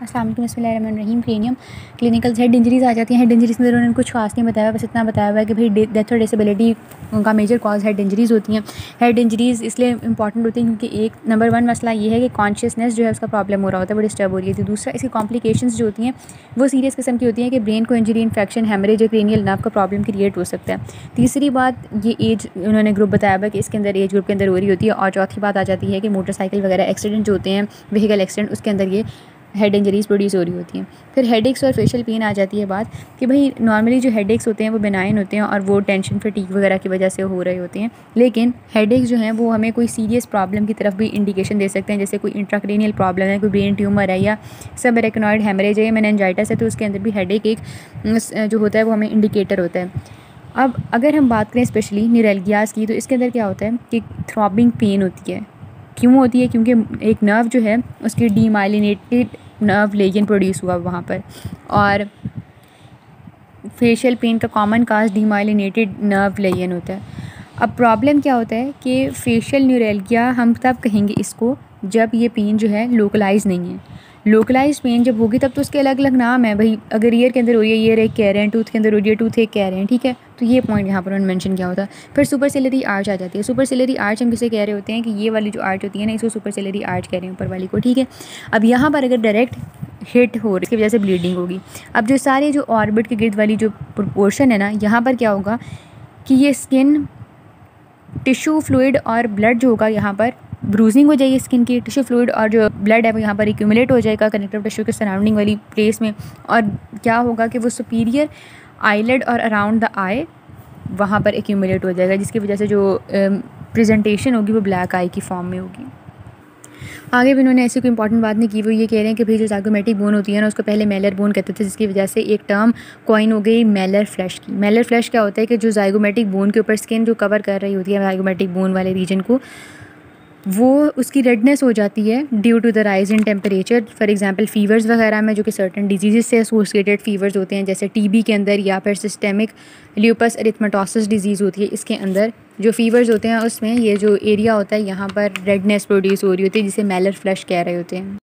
अस्सलाम वालेकुम, बिस्मिल्लाहिर्रहमानिर्रहीम। क्रेनियम क्लिनिकल हेड इंजरीज़ आ जाती हैं। हेड इंजरीज़ में उन्होंने कुछ खास नहीं बताया, बस इतना बताया हुआ है कि भाई डेथ और डिसेबिलिटी का मेजर कॉज हेड इंजरीज़ होती हैं। हेड इंजरीज़ इसलिए इंपॉर्टेंट होती हैं क्योंकि एक नंबर 1 मसला ये है कि कॉन्शियसनेस जो है उसका प्रॉब्लम हो रहा होता है, वो डिस्टर्ब हो रही है। दूसरा, इसकी कॉम्प्लिकेशंस जो होती हैं वो सीरियस किस्म की होती हैं कि ब्रेन को इंजरी, इन्फेक्शन, हेमरेज या क्रेनियल नर्व का प्रॉब्लम क्रिएट हो सकता है। तीसरी बात, ये एज उन्होंने ग्रुप बताया हुआ है कि इसके अंदर एज ग्रुप के अंदर हो रही होती है। और चौथी बात आ जाती है कि मोटरसाइकिल वगैरह एक्सीडेंट जो होते हैं, व्हीकल एक्सीडेंट, उसके अंदर ये हेड इंजरीज़ प्रोड्यूस हो रही होती हैं। फिर हेडेक्स और फेशियल पेन आ जाती है बात कि भाई नॉर्मली जो हेडेक्स होते हैं वो बेनाइन होते हैं और वो टेंशन, फटीग वगैरह की वजह से हो रहे होते हैं। लेकिन हेडेक्स जो हैं वो हमें कोई सीरियस प्रॉब्लम की तरफ भी इंडिकेशन दे सकते हैं, जैसे कोई इंट्राक्रेनियल प्रॉब्लम है, कोई ब्रेन ट्यूमर है या सबएरेक्नॉइड हेमरेज है या मेनिंजाइटिस है, तो उसके अंदर भी हेडेक एक जो होता है वो हमें इंडिकेटर होता है। अब अगर हम बात करें स्पेशली न्यूरैल्गियाज़ की, तो इसके अंदर क्या होता है कि थ्रॉबिंग पेन होती है। क्यों होती है? क्योंकि एक नर्व जो है उसकी डीमाइलिनेटेड नर्व लेजन प्रोड्यूस हुआ वहाँ पर। और फेशियल पेन का कॉमन काज डीमाइलिनेटेड नर्व लेजन होता है। अब प्रॉब्लम क्या होता है कि फेशियल न्यूरैल्गिया हम तब कहेंगे इसको जब ये पेन जो है लोकलाइज नहीं है। लोकलाइज पेन जब होगी तब तो उसके अलग अलग नाम है भाई। अगर ईयर के अंदर हो रही है, ईयर एक कह रहे हैं, टूथ के अंदर हो रही है, टूथ एक कह रहे हैं, ठीक है। तो ये पॉइंट यहाँ पर उन्होंने मेंशन किया होता है। फिर सुपरसिलरी आर्च आ जाती है। सुपरसिलरी आर्च हम किसे कह रहे होते हैं कि ये वाली जो आर्च होती है ना, इसको सुपरसिलरी आर्च कह रहे हैं ऊपर वाली को, ठीक है। अब यहाँ पर अगर डायरेक्ट हिट हो रही, इसकी वजह से ब्लीडिंग होगी। अब जो सारे जो ऑर्बिट के गिर्द वाली जो प्रोपोर्शन है ना, यहाँ पर क्या होगा कि ये स्किन, टिश्यू, फ्लूइड और ब्लड जो होगा, यहाँ पर ब्रूजिंग हो जाएगी स्किन की। टिश्यू, फ्लूइड और जो ब्लड है वो यहाँ पर एक्यूमुलेट हो जाएगा कनेक्टिव टिश्यू के सराउंडिंग वाली प्लेस में। और क्या होगा कि वो सुपीरियर आईलेड और अराउंड द आई वहाँ पर एक्यूमुलेट हो जाएगा, जिसकी वजह से जो प्रेजेंटेशन होगी वो ब्लैक आई की फॉर्म में होगी। आगे भी उन्होंने ऐसी कोई इंपॉर्टेंट बात नहीं की। वो ये कह रहे हैं कि भाई जो ज़ाइगोमेटिक बोन होती है ना, उसको पहले मेलर बोन कहते थे, जिसकी वजह से एक टर्म कॉइन हो गई मेलर फ्लैश की। मेलर फ्लैश क्या होता है कि जो ज़ाइगोमेटिक बोन के ऊपर स्किन जो कवर कर रही होती है ज़ाइगोमेटिक बोन वाले रीजन को, वो उसकी रेडनेस हो जाती है due to the rise in temperature. For example fevers वगैरह में जो कि सर्टन डिजीज़ से एसोसिएटेड फीवर्स होते हैं, जैसे टीबी के अंदर या फिर सिस्टेमिक ल्यूपस एरिथेमेटोसिस डिजीज़ होती है, इसके अंदर जो फीवर्स होते हैं उसमें ये जो एरिया होता है यहाँ पर रेडनेस प्रोड्यूस हो रही होती है, जिसे मेलर फ्लश कह रहे होते हैं।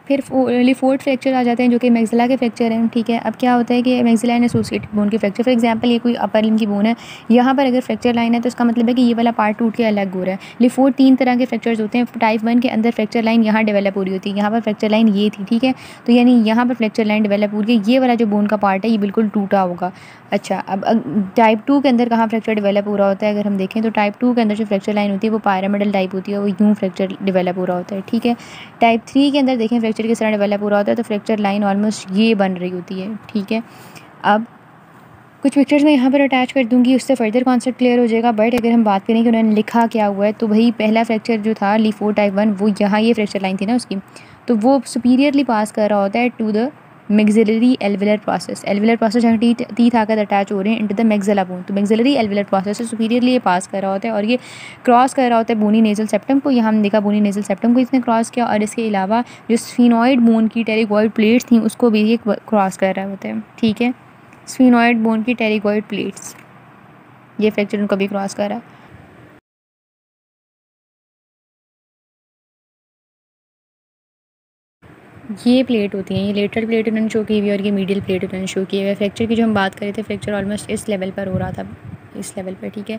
फिर लिफोर्ड फ्रैक्चर आ जाते हैं जो कि मैक्सिला के फ्रैक्चर हैं, ठीक है। अब क्या होता है कि मैक्सिला एंड एसोसिएटेड बोन के फ्रैक्चर, फॉर एग्जांपल ये कोई अपर लिम्ब की बोन है, यहाँ पर अगर फ्रैक्चर लाइन है तो इसका मतलब है कि ये वाला पार्ट टूट के अलग हो रहा है। लिफोर्ड 3 तरह के फ्रैक्चर्स होते हैं। टाइप 1 के अंदर फ्रैक्चर लाइन यहाँ डेवलप हो रही होती है, यहाँ पर फ्रैक्चर लाइन ये थी, ठीक है। तो यानी यहाँ पर फ्रैक्चर लाइन डेवलप हो रही है, ये वाला जो बोन का पार्ट है ये बिल्कुल टूटा होगा। अच्छा, अब टाइप 2 के अंदर कहाँ फ्रैक्चर डेवलप हो रहा होता है, अगर हम देखें तो टाइप 2 के अंदर जो फ्रैक्चर लाइन होती है वो पायरामिडल टाइप होती है, वो यूँ फ्रैक्चर डेवलप हो रहा होता है, ठीक है। टाइप 3 के अंदर देखें फ्रैक्चर किस तरह डेवलप हो रहा होता है, तो फ्रैक्चर लाइन ऑलमोस्ट ये बन रही होती है, ठीक है। अब कुछ पिक्चर्स मैं यहाँ पर अटैच कर दूँगी, उससे फर्दर कॉन्सेप्ट क्लियर हो जाएगा। बट अगर हम बात करें कि उन्होंने लिखा क्या हुआ है, तो वही पहला फ्रैक्चर जो था लिफोर्ड टाइप 1, वो यहाँ ये फ्रैक्चर लाइन थी ना उसकी, तो वो सुपीरियरली पास कर रहा होता है to the maxillary alveolar process. Alveolar process जहाँ टीथ आकर अटैच हो रहे हैं इनटू द मैक्सिला बोन, तो मैक्सिलरी एल्विलर प्रोसेस से सुपीरियरली ये पास कर रहा होता है और ये क्रॉस कर रहा होता है बोनी नेजल सेप्टम को। यहाँ हमने देखा बोनी नेजल सेप्टम को इसने क्रॉस किया, और इसके अलावा जो स्फीनॉइड बोन की टेरिगॉइड प्लेट्स थी उसको भी ये क्रॉस कर रहा होता है, ठीक है। स्फीनॉइड बोन की टेरिगॉइड प्लेट्स, ये फ्रैक्चर उनको भी क्रॉस कर रहा है। ये प्लेट होती हैं, ये लेटरल प्लेट उन्होंने शो की हुई है और ये मीडियल प्लेट उन्होंने शो की हुई है। फ्रैक्चर की जो हम बात कर रहे थे, फ्रैक्चर ऑलमोस्ट इस लेवल पर हो रहा था, इस लेवल पर, ठीक है।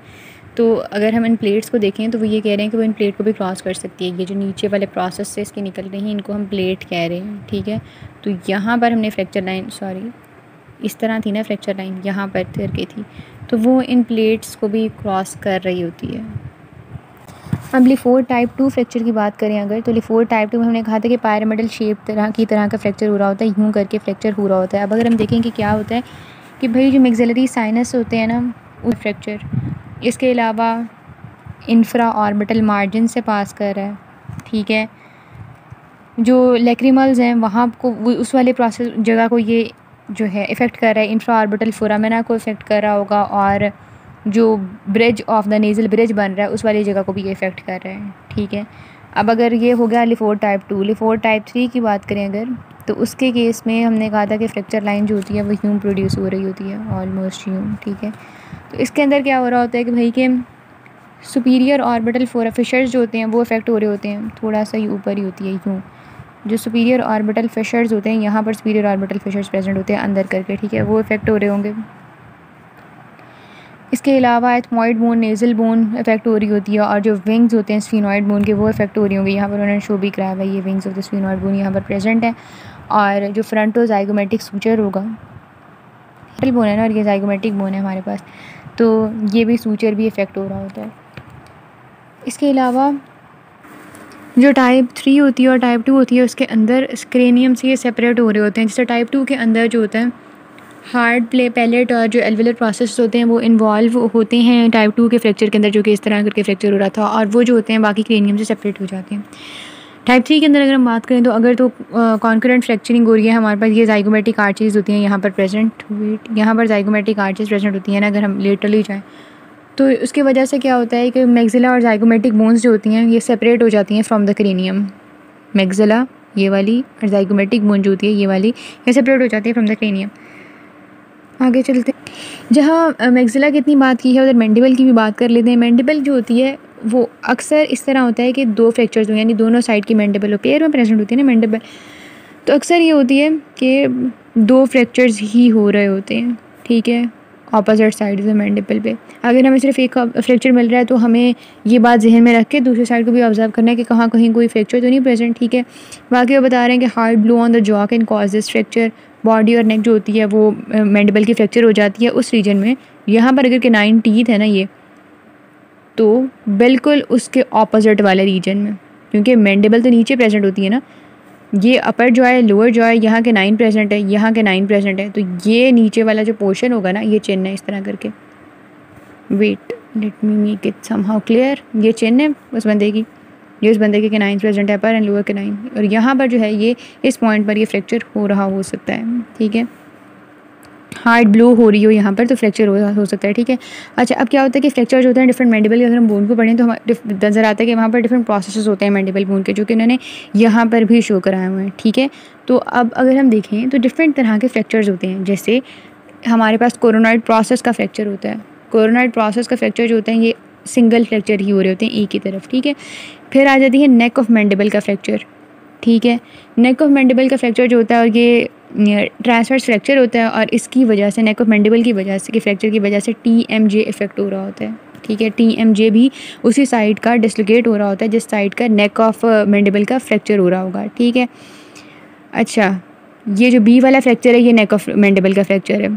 तो अगर हम इन प्लेट्स को देखें तो वो ये कह रहे हैं कि वो इन प्लेट को भी क्रॉस कर सकती है। ये जो नीचे वाले प्रोसेस से इसकी निकल रही हैं इनको हम प्लेट कह रहे हैं, ठीक है। तो यहाँ पर हमने फ्रैक्चर लाइन, सॉरी इस तरह थी ना फ्रैक्चर लाइन, यहाँ पर करके थी, तो वो इन प्लेट्स को भी क्रॉस कर रही होती है। अब लिफोर्ड टाइप 2 फ्रैक्चर की बात करें अगर, तो लिफोर्ड टाइप 2 में हमने कहा था कि पायरामिडल शेप तरह का फ्रैक्चर हो रहा होता है, यूँ करके फ्रैक्चर हो रहा होता है। अब अगर हम देखें कि क्या होता है कि भाई जो मैक्सिलरी साइनस होते हैं ना, उस फ्रैक्चर, इसके अलावा इंफ्रा ऑर्बिटल मार्जिन से पास कर रहा है, ठीक है। जो लैक्रिमल्स हैं वहाँ को उस वाले प्रोसेस जगह को ये जो है इफ़ेक्ट कर रहा है, इंफ्रा ऑर्बिटल फोरामेना को इफ़ेक्ट कर रहा होगा, और जो bridge of the nasal bridge बन रहा है उस वाली जगह को भी ये इफ़ेक्ट कर रहा है, ठीक है। अब अगर ये हो गया लिफोर्ड टाइप 2, लिफोर्ड टाइप 3 की बात करें अगर, तो उसके केस में हमने कहा था कि फ्रैक्चर लाइन जो होती है वो यूँ प्रोड्यूस हो रही होती है, ऑलमोस्ट यूँ, ठीक है। तो इसके अंदर क्या हो रहा होता है कि भाई के सुपीरियर ऑर्बिटल फिशर्स जो होते हैं वो इफ़ेक्ट हो रहे होते हैं, थोड़ा सा ही ऊपर ही होती है यूँ, जो सुपीरियर ऑर्बिटल फिशर्स होते हैं, यहाँ पर सुपीरियर ऑर्बिटल फिशर्स प्रेजेंट होते हैं अंदर करके, ठीक है, वो इफेक्ट हो रहे होंगे। इसके अलावा ethmoid bone, nasal bone effect हो रही होती है, और जो विंग्स होते हैं स्फीनॉइड बोन के वो इफेक्ट हो रही होंगी। यहाँ पर उन्होंने शो भी कराया है, ये wings of the sphenoid bone यहाँ पर प्रेजेंट है। और जो फ्रंटोजाइगोमेटिक सूचर होगा, बोन है ना, और ये जाइगोमेटिक बोन है हमारे पास, तो ये भी सूचर भी इफेक्ट हो रहा होता है। इसके अलावा जो टाइप 3 होती है और टाइप 2 होती है, उसके अंदर क्रेनियम से ये सेपरेट हो रहे होते हैं। जैसे टाइप 2 के अंदर जो होता है हार्ड पैलेट और जो एल्वेलर प्रोसेस होते हैं वो इन्वॉल्व होते हैं टाइप 2 के फ्रैक्चर के अंदर, जो कि इस तरह करके फ्रैक्चर हो रहा था, और वो जो होते हैं बाकी क्रेनियम से सेपरेट हो जाते हैं। टाइप 3 के अंदर अगर हम बात करें तो अगर तो कॉन्करेंट फ्रैक्चरिंग हो रही है, हमारे पास ये जाइगोमेटिक आर्चेज होती हैं यहाँ पर प्रेजेंट, यहाँ पर जाइगोमेटिक आर्चेज प्रेजेंट होती हैं ना, अगर हम लेटरली जाएँ तो उसकी वजह से क्या होता है कि मैक्सिला और जाइगोमेटिक बोन्स जो होती हैं ये सेपरेट हो जाती हैं फ्रॉम द क्रेनियम। मैक्सिला ये वाली और जाइगोमेटिक बोन जो होती है ये वाली, ये सेपरेट हो जाती है फ्रॉम द क्रेनियम। आगे चलते हैं, जहाँ मैक्सिला की इतनी बात की है उधर मैंडिबल की भी बात कर लेते हैं। मैंडिबल जो होती है वो अक्सर इस तरह होता है कि दो फ्रैक्चर्स हो, यानी दोनों साइड की मैंडिबल हो, पेयर में प्रेजेंट होती है ना मैंडिबल, तो अक्सर ये होती है कि दो फ्रैक्चर्स ही हो रहे होते हैं, ठीक है, ऑपोजिट साइड से मैंडिबल पे। अगर हमें सिर्फ एक फ्रैक्चर मिल रहा है तो हमें ये बात जहन में रख के दूसरी साइड को भी ऑब्जर्व करना है कि कहाँ कहीं कोई फ्रैक्चर तो नहीं प्रेजेंट, ठीक है। बाकी वो बता रहे हैं कि hard blow on the jaw can cause this fracture. Body और नेक जो होती है वो मैंडिबल की फ्रैक्चर हो जाती है उस रीजन में। यहाँ पर अगर केनाइन टीथ है ना ये, तो बिल्कुल उसके ऑपोजिट वाले रीजन में, क्योंकि मैंडिबल तो नीचे प्रेजेंट होती है ना, ये अपर जो है लोअर जो है यहाँ के 9 प्रेजेंट है, यहाँ के 9 प्रेजेंट है, तो ये नीचे वाला जो पोर्शन होगा ना ये चिन्ह है इस तरह करके। Wait let me make it somehow clear. ये चिन्ह है उस बंदे की, ये उस बंदे के 9 प्रेजेंट है, अपर एंड लोअर के 9, और यहाँ पर जो है ये इस पॉइंट पर ये फ्रैक्चर हो रहा हो सकता है, ठीक है। हार्ड ब्लो हो रही हो यहाँ पर तो फ्रैक्चर हो सकता है, ठीक है। अच्छा, अब क्या होता है कि फ्रैक्चर जो होता है डिफरेंट मैंडिबल के, अगर हम बोन को पढ़ें तो हमारे नज़र आता है कि वहाँ पर डिफरेंट प्रोसेसेस होते हैं मैंडिबल बोन के, जो कि उन्होंने यहाँ पर भी शो कराए हुए हैं, ठीक है। तो अब अगर हम देखें तो डिफरेंट तरह के फ्रैक्चर्स होते हैं। जैसे हमारे पास कोरोनॉइड प्रोसेस का फ्रैक्चर होता है। कोरोनॉइड प्रोसेस का फ्रैक्चर जो होता है ये सिंगल फ्रैक्चर ही हो रहे होते हैं एक ही तरफ, ठीक है। फिर आ जाती है नेक ऑफ मैंडिबल का फ्रैक्चर, ठीक है। नेक ऑफ मैंडिबल का फ्रैक्चर जो होता है और ये ट्रांसवर्स फ्रैक्चर होता है, और इसकी वजह से नेक ऑफ मैंडिबल की वजह से, कि फ्रैक्चर की वजह से TMJ इफेक्ट हो रहा होता है, ठीक है। TMJ भी उसी साइड का डिसलोकेट हो रहा होता है जिस साइड का नेक ऑफ मैंडिबल का फ्रैक्चर हो रहा होगा, ठीक है। अच्छा, ये जो B वाला फ्रैक्चर है ये नेक ऑफ मैंडिबल का फ्रैक्चर है।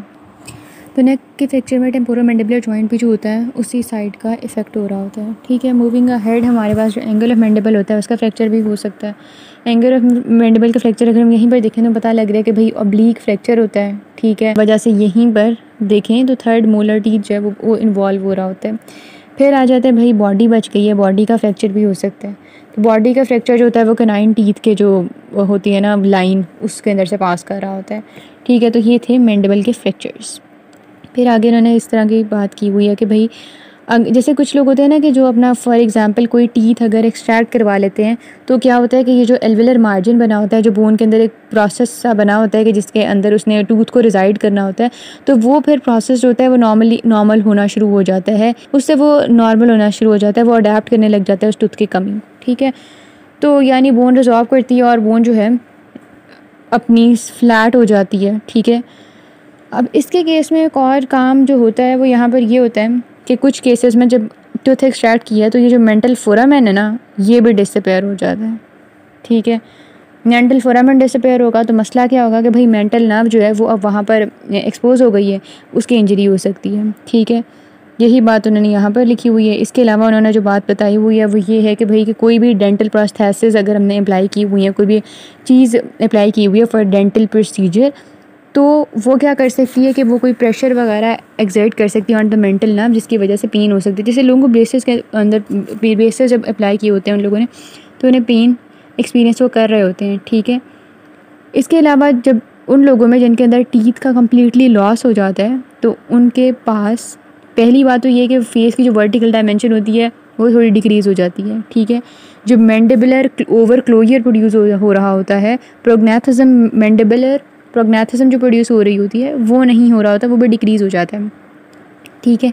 तो नेक के फ्रैक्चर में टेम्पोरल मैंडिबुलर जॉइंट भी जो होता है उसी साइड का इफेक्ट हो रहा होता है, ठीक है। मूविंग अहेड हमारे पास जो एंगल ऑफ मैंडिबल होता है उसका फ्रैक्चर भी हो सकता है। एंगल ऑफ मैंडिबल का फ्रैक्चर अगर हम यहीं पर देखें तो पता लग रहा है कि भाई ऑब्लिक फ्रैक्चर होता है, ठीक है। वजह से यहीं पर देखें तो थर्ड मोलर टीथ जो है वो इन्वॉल्व हो रहा होता है। फिर आ जाता है भाई बॉडी बच गई है, बॉडी का फ्रैक्चर भी हो सकता है। तो बॉडी का फ्रैक्चर जो होता है वो केनाइन टीथ के जो होती है ना लाइन, उसके अंदर से पास कर रहा होता है, ठीक है। तो ये थे मैंडिबल के फ्रैक्चर्स। फिर आगे इन्होंने इस तरह की बात की हुई है कि भाई जैसे कुछ लोग होते हैं ना कि जो अपना फॉर एग्जांपल कोई टीथ अगर एक्सट्रैक्ट करवा लेते हैं तो क्या होता है कि ये जो एल्वेलर मार्जिन बना होता है, जो बोन के अंदर एक प्रोसेस सा बना होता है कि जिसके अंदर उसने टूथ को रिजाइड करना होता है, तो वो फिर प्रोसेस जो होता है वो नॉर्मल होना शुरू हो जाता है, उससे वो नॉर्मल होना शुरू हो जाता है, वो अडेप्ट करने लग जाता है उस टूथ की कमी, ठीक है। तो यानी बोन रिजॉल्व करती है और बोन जो है अपनी फ्लैट हो जाती है, ठीक है। अब इसके केस में एक और काम जो होता है वो यहाँ पर ये होता है कि कुछ केसेस में जब टूथ एक्सट्रैक्ट किया तो ये जो मेंटल फोरामेन है ना ये भी डिसअपेयर हो जाता है, ठीक है। मेंटल फोरामेन डिसअपेयर होगा तो मसला क्या होगा कि भाई मेंटल नर्व जो है वो अब वहाँ पर एक्सपोज हो गई है, उसकी इंजरी हो सकती है, ठीक है। यही बात उन्होंने यहाँ पर लिखी हुई है। इसके अलावा उन्होंने जो बात बताई हुई है वो ये है कि भाई कि कोई भी डेंटल प्रोस्थेसिस अगर हमने अप्लाई की हुई है, कोई भी चीज़ अप्लाई की हुई है फॉर डेंटल प्रोसीजर, तो वो क्या कर सकती है कि वो कोई प्रेशर वगैरह एक्सर्ट कर सकती है ऑन द मेंटल नर्व, जिसकी वजह से पेन हो सकती है। जैसे लोगों को ब्रेसेस के अंदर ब्रेसेस जब अप्लाई किए होते हैं उन लोगों ने, तो उन्हें पेन एक्सपीरियंस वो कर रहे होते हैं, ठीक है। इसके अलावा जब उन लोगों में जिनके अंदर टीथ का कम्प्लीटली लॉस हो जाता है तो उनके पास पहली बात तो ये है कि फेस की जो वर्टिकल डायमेंशन होती है वो थोड़ी डिक्रीज़ हो जाती है, ठीक है। जो मैंडिबुलर ओवर क्लोजर प्रोड्यूस हो रहा होता है, प्रोग्नेथिज्म मैंडिबुलर प्रोग्नेथिज्म जो प्रोड्यूस हो रही होती है वो नहीं हो रहा होता, वो भी डिक्रीज़ हो जाता है, ठीक है।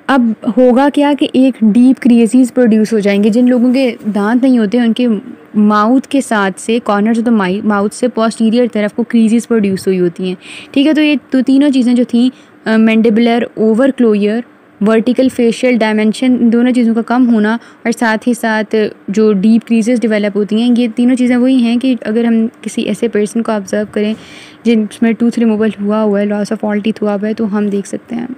अब होगा क्या कि एक डीप क्रिएसेस प्रोड्यूस हो जाएंगे। जिन लोगों के दांत नहीं होते उनके माउथ के साथ से कॉर्नर ऑफ द माउथ से पोस्टीरियर तरफ को क्रीजेस प्रोड्यूस हुई होती हैं। ठीक है, तो ये तो तीनों चीज़ें जो थी mandibular over closure vertical facial dimension, दोनों चीज़ों का कम होना और साथ ही साथ जो डीप क्रीजेस डेवलप होती हैं, ये तीनों चीज़ें वही हैं कि अगर हम किसी ऐसे पर्सन को ऑब्जर्व करें जिसमें टूथ रिमूवल हुआ हुआ है, लॉस ऑफ ऑल टीथ हुआ हुआ है, तो हम देख सकते हैं।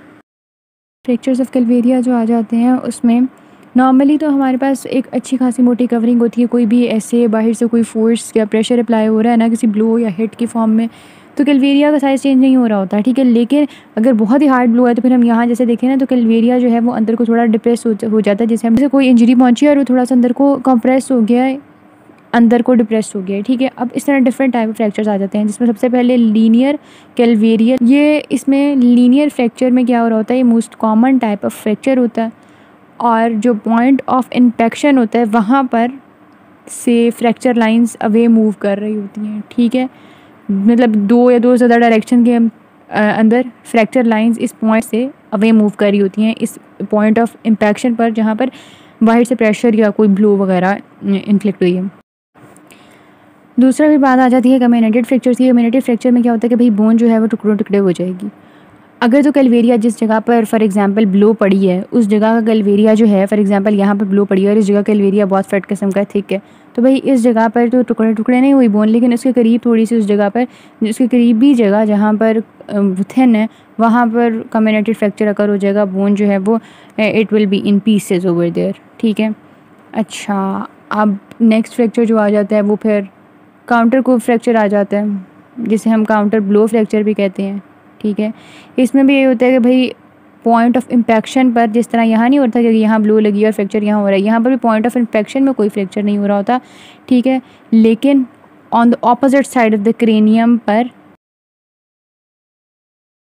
फ्रैक्चर्स ऑफ कैल्वेरिया जो आ जाते हैं उसमें नॉर्मली तो हमारे पास एक अच्छी खासी मोटी कवरिंग होती है, कोई भी ऐसे बाहर से कोई फोर्स या प्रेशर अप्लाई हो रहा है ना किसी ब्लो या हिट की फॉर्म में, तो कैल्वेरिया का साइज़ चेंज नहीं हो रहा होता। ठीक है, लेकिन अगर बहुत ही हार्ड ब्लो है तो फिर हम यहाँ जैसे देखें ना, तो कैल्वेरिया जो है वो अंदर को थोड़ा डिप्रेस हो जाता है। जैसे हमसे कोई इंजरी पहुंची है और वो थोड़ा सा अंदर को कंप्रेस हो गया है, अंदर को डिप्रेस हो गया है। ठीक है, अब इस तरह डिफरेंट टाइप ऑफ फ्रैक्चर्स आ जाते हैं, जिसमें सबसे पहले लीनियर कैल्वेरिया। ये इसमें लीनियर फ्रैक्चर में क्या हो रहा होता है, ये most common type of fracture होता है और जो पॉइंट ऑफ इम्पैक्शन होता है वहाँ पर से फ्रैक्चर लाइंस अवे मूव कर रही होती हैं। ठीक है, मतलब दो या दो से ज़्यादा डायरेक्शन के अंदर फ्रैक्चर लाइंस इस पॉइंट से अवे मूव कर रही होती हैं, इस पॉइंट ऑफ इम्पैक्शन पर जहाँ पर बाहर से प्रेशर या कोई ब्लो वगैरह इन्फ्लिक्ट हुई है। दूसरा भी बात आ जाती है कम्युनिटेड फ्रैक्चर्स की। कम्युनिटेड फ्रैक्चर में क्या होता है कि भाई बोन जो है वो टुकड़ों टुकड़े हो जाएगी। अगर तो कैल्वेरिया जिस जगह पर फॉर एग्जांपल ब्लो पड़ी है उस जगह का कैल्वेरिया जो है, फॉर एग्जांपल यहाँ पर ब्लो पड़ी है और इस जगह कैल्वेरिया बहुत फैट किस्म का थिक है, तो भाई इस जगह पर तो टुकड़े टुकड़े नहीं हुई बोन, लेकिन उसके करीब थोड़ी सी उस जगह पर, उसके करीबी जगह जहाँ पर थिन है वहाँ पर कम्युनिटेड फ्रैक्चर अगर हो जाएगा, बोन जो है वो it will be in pieces over there. ठीक है, अच्छा अब नेक्स्ट फ्रैक्चर जो आ जाता है वो फिर काउंटर को फ्रैक्चर आ जाता है, जिसे हम काउंटर ब्लो फ्रैक्चर भी कहते हैं। ठीक है, इसमें भी ये होता है कि भाई पॉइंट ऑफ इम्पैक्शन पर, जिस तरह यहाँ नहीं होता कि यहाँ ब्लो लगी और फ्रैक्चर यहाँ हो रहा है, यहाँ पर भी पॉइंट ऑफ इम्पैक्शन में कोई फ्रैक्चर नहीं हो रहा होता। ठीक है, लेकिन on the opposite side of the cranium पर